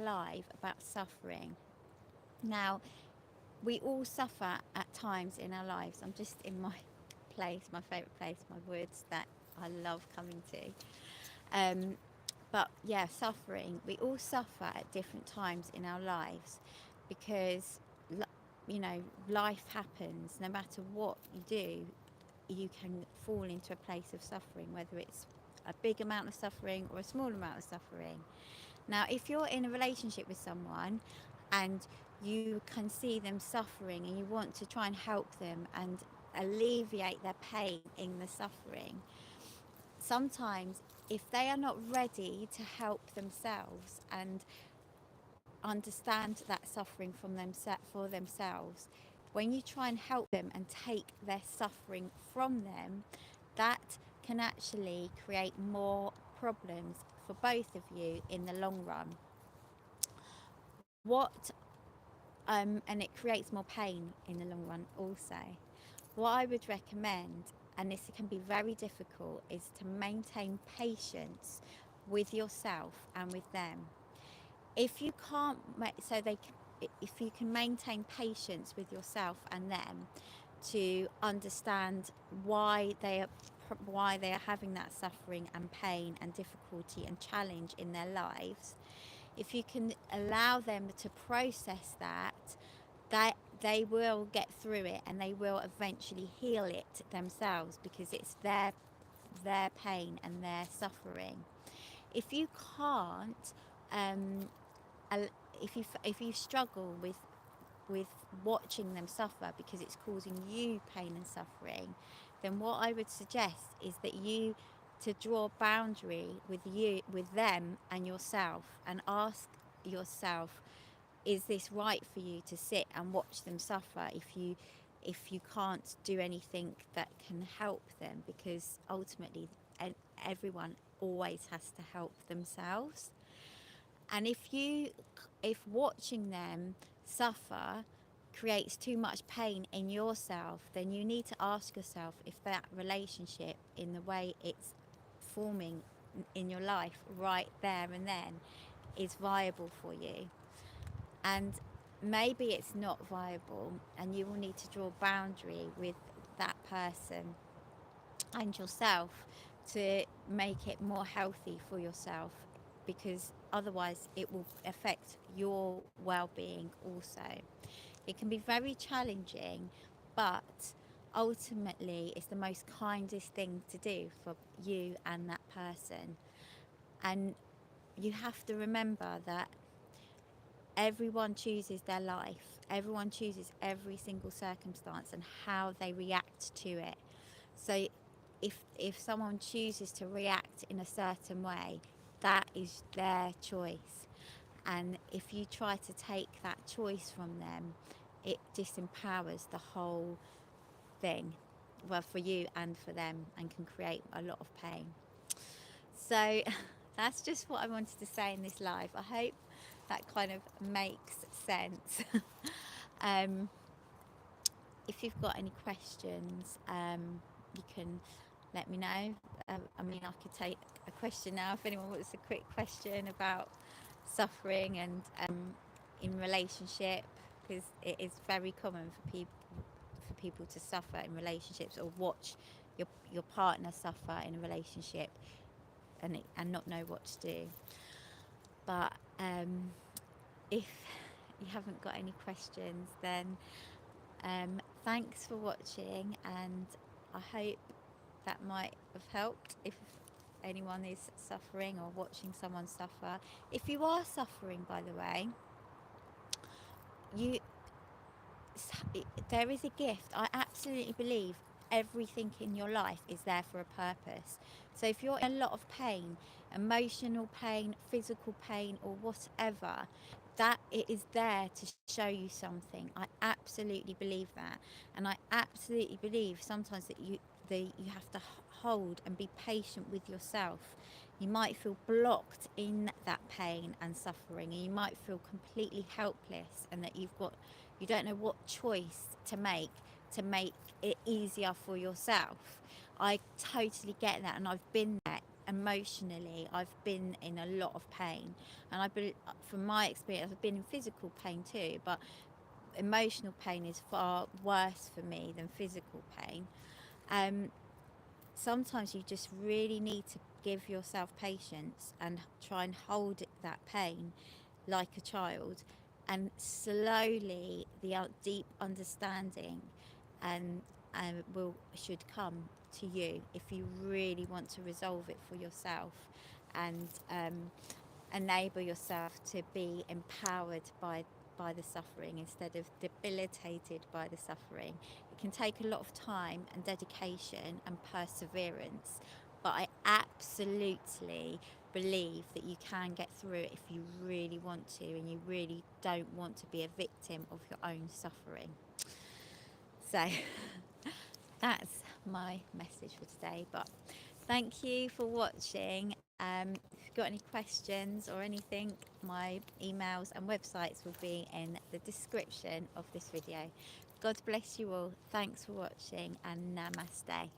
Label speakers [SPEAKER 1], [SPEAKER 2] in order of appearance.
[SPEAKER 1] live about suffering. Now, we all suffer at times in our lives. I'm just in my place, my favourite place, my woods that I love coming to. Um, but yeah, suffering. We all suffer at different times in our lives because, you know, life happens. No matter what you do, you can fall into a place of suffering, whether it's a big amount of suffering or a small amount of suffering. Now, if you're in a relationship with someone and you can see them suffering and you want to try and help them and alleviate their pain in the suffering, sometimes if they are not ready to help themselves and understand that suffering for themselves, when you try and help them and take their suffering from them, that can actually create more problems for both of you in the long run. What and it creates more pain in the long run also. What I would recommend, and this can be very difficult, is to maintain patience with yourself and with them. If you can't, if you can maintain patience with yourself and them to understand why they are having that suffering and pain and difficulty and challenge in their lives, if you can allow them to process that, they will get through it and they will eventually heal it themselves because it's their pain and their suffering. If you can't, um, if you struggle with watching them suffer because it's causing you pain and suffering, then what I would suggest is that you to draw a boundary with them and yourself, and ask yourself, is this right for you to sit and watch them suffer if you can't do anything that can help them? Because ultimately everyone always has to help themselves. And if watching them suffer creates too much pain in yourself, then you need to ask yourself if that relationship, in the way it's forming in your life right there and then, is viable for you. And maybe it's not viable, and you will need to draw a boundary with that person and yourself to make it more healthy for yourself, because otherwise it will affect your well-being also. It can be very challenging, but ultimately it's the most kindest thing to do for you and that person. And you have to remember that everyone chooses their life, everyone chooses every single circumstance and how they react to it. So if someone chooses to react in a certain way, that is their choice. And if you try to take that choice from them, it disempowers the whole thing, well, for you and for them, and can create a lot of pain. So that's just what I wanted to say in this live. I hope that kind of makes sense. um, if you've got any questions, you can let me know. I mean, I could take a question now if anyone wants a quick question about suffering and in relationship, because it is very common for people to suffer in relationships, or watch your partner suffer in a relationship and not know what to do. But if you haven't got any questions, then thanks for watching, and I hope that might have helped if anyone is suffering or watching someone suffer. If you are suffering, by the way, you there is a gift. I absolutely believe everything in your life is there for a purpose. So if you're in a lot of pain, emotional pain, physical pain, or whatever, that it is there to show you something. I absolutely believe that. And I absolutely believe sometimes that you have to hold and be patient with yourself. You might feel blocked in that pain and suffering, and you might feel completely helpless, and that you don't know what choice to make it easier for yourself. I totally get that, and I've been there, emotionally, I've been in a lot of pain, and from my experience, I've been in physical pain too, but emotional pain is far worse for me than physical pain. Sometimes you just really need to give yourself patience and try and hold that pain like a child, and slowly the deep understanding and should come to you if you really want to resolve it for yourself, and enable yourself to be empowered by the suffering instead of debilitated by the suffering. It can take a lot of time and dedication and perseverance, but I absolutely believe that you can get through it if you really want to, and you really don't want to be a victim of your own suffering. So that's my message for today. But thank you for watching. If you've got any questions or anything, my emails and websites will be in the description of this video. God bless you all. Thanks for watching, and namaste.